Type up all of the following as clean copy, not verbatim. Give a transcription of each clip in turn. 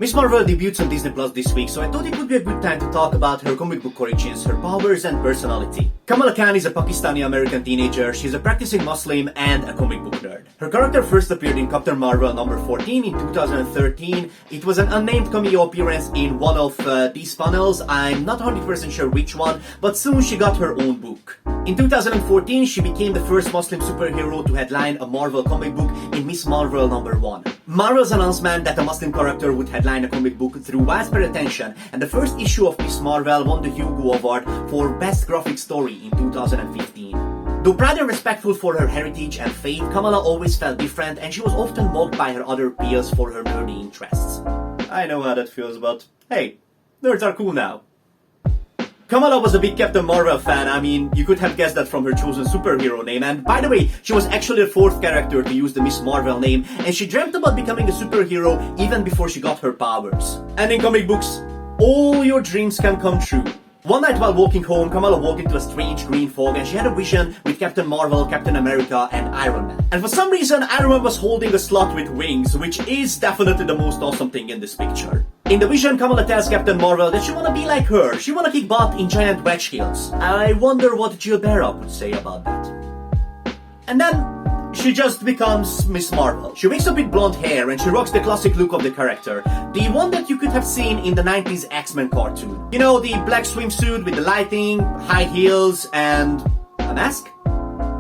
Miss Marvel debuts on Disney Plus this week, so I thought it would be a good time to talk about her comic book origins, her powers and personality. Kamala Khan is a Pakistani-American teenager. She's a practicing Muslim and a comic book nerd. Her character first appeared in Captain Marvel number 14 in 2013. It was an unnamed cameo appearance in one of these panels. I'm not 100% sure which one, but soon she got her own book. In 2014, she became the first Muslim superhero to headline a Marvel comic book in Miss Marvel number 1. Marvel's announcement that a Muslim character would headline a comic book drew widespread attention, and the first issue of Miss Marvel won the Hugo Award for Best Graphic Story in 2015. Though proud and respectful for her heritage and faith, Kamala always felt different, and she was often mocked by her other peers for her nerdy interests. I know how that feels, but hey, nerds are cool now. Kamala was a big Captain Marvel fan. I mean, you could have guessed that from her chosen superhero name. And by the way, she was actually the fourth character to use the Miss Marvel name, and she dreamt about becoming a superhero even before she got her powers. And in comic books, all your dreams can come true. One night while walking home, Kamala walked into a strange green fog and she had a vision with Captain Marvel, Captain America and Iron Man. And for some reason, Iron Man was holding a sloth with wings, which is definitely the most awesome thing in this picture. In the vision, Kamala tells Captain Marvel that she wanna be like her. She wanna kick butt in giant wedge heels. I wonder what Jill Barra would say about that. And then she just becomes Miss Marvel. She wakes up with blonde hair and she rocks the classic look of the character. The one that you could have seen in the 90s X-Men cartoon. You know, the black swimsuit with the lighting, high heels, and a mask?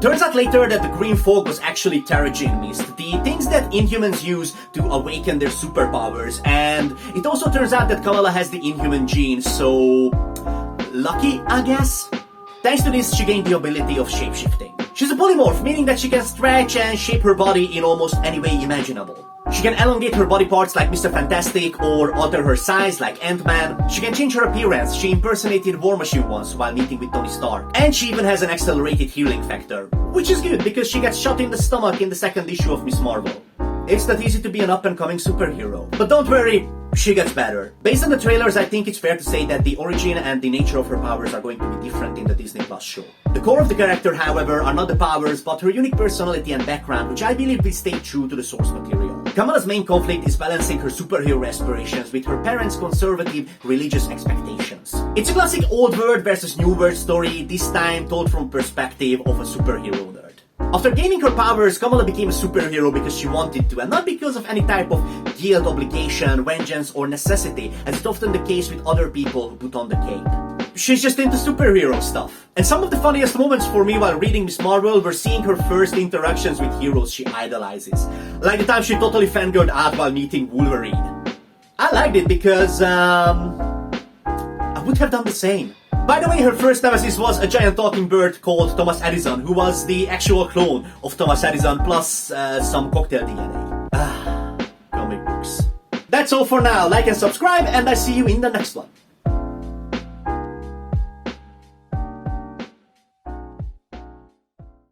Turns out later that the green fog was actually Terrigen mist, the things that Inhumans use to awaken their superpowers, and it also turns out that Kamala has the Inhuman gene, so lucky, I guess? Thanks to this, she gained the ability of shapeshifting. She's a polymorph, meaning that she can stretch and shape her body in almost any way imaginable. She can elongate her body parts like Mr. Fantastic or alter her size like Ant-Man. She can change her appearance. She impersonated War Machine once while meeting with Tony Stark. And she even has an accelerated healing factor, which is good because she gets shot in the stomach in the second issue of Miss Marvel. It's not easy to be an up-and-coming superhero. But don't worry, she gets better. Based on the trailers, I think it's fair to say that the origin and the nature of her powers are going to be different in the Disney Plus show. The core of the character, however, are not the powers, but her unique personality and background, which I believe will stay true to the source material. Kamala's main conflict is balancing her superhero aspirations with her parents' conservative religious expectations. It's a classic old world versus new world story, this time told from perspective of a superhero nerd. After gaining her powers, Kamala became a superhero because she wanted to, and not because of any type of guilt, obligation, vengeance, or necessity, as is often the case with other people who put on the cape. She's just into superhero stuff. And some of the funniest moments for me while reading Miss Marvel were seeing her first interactions with heroes she idolizes. Like the time she totally fangirled out while meeting Wolverine. I liked it because, I would have done the same. By the way, her first nemesis was a giant talking bird called Thomas Edison, who was the actual clone of Thomas Edison plus some cocktail DNA. Comic books. That's all for now. Like and subscribe, and I see you in the next one.